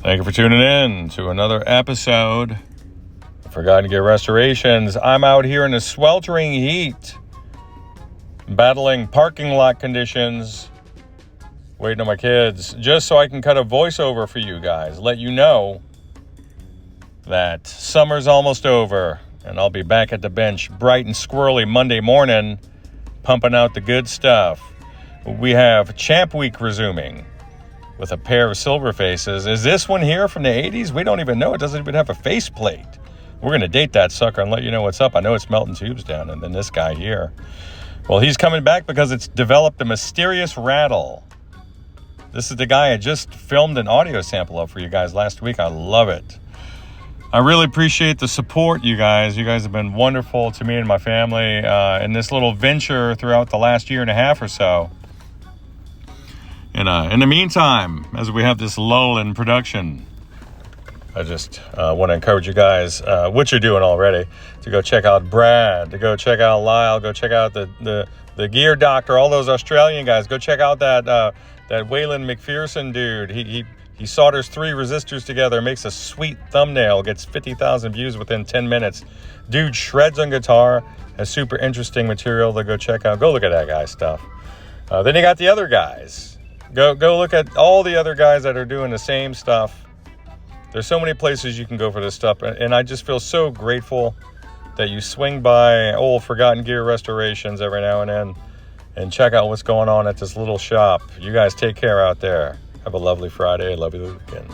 Thank you for tuning in to another episode of Forgotten Gear Restorations. I'm out here in the sweltering heat, battling parking lot conditions, waiting on my kids, just so I can cut a voiceover for you guys, let you know that summer's almost over, and I'll be back at the bench bright and squirrely Monday morning, pumping out the good stuff. We have Champ Week resuming with a pair of silver faces. Is this one here from the 80s? We don't even know. It doesn't even have a faceplate. We're going to date that sucker and let you know what's up. I know it's melting tubes down. And then this guy here, well, he's coming back because it's developed a mysterious rattle. This is the guy I just filmed an audio sample of for you guys last week. I love it. I really appreciate the support, you guys. You guys have been wonderful to me and my family in this little venture throughout the last year and a half or so. And in the meantime, as we have this lull in production, I just want to encourage you guys, what you're doing already, to go check out Brad, to go check out Lyle, go check out the Gear Doctor, all those Australian guys. Go check out that Waylon McPherson dude. He solders 3 resistors together, makes a sweet thumbnail, gets 50,000 views within 10 minutes. Dude shreds on guitar, has super interesting material to go check out. Go look at that guy's stuff. Then you got the other guys. Go look at all the other guys that are doing the same stuff. There's so many places you can go for this stuff, and I just feel so grateful that you swing by old Forgotten Gear Restorations every now and then and check out what's going on at this little shop. You guys take care out there. Have a lovely Friday. I love you the weekend.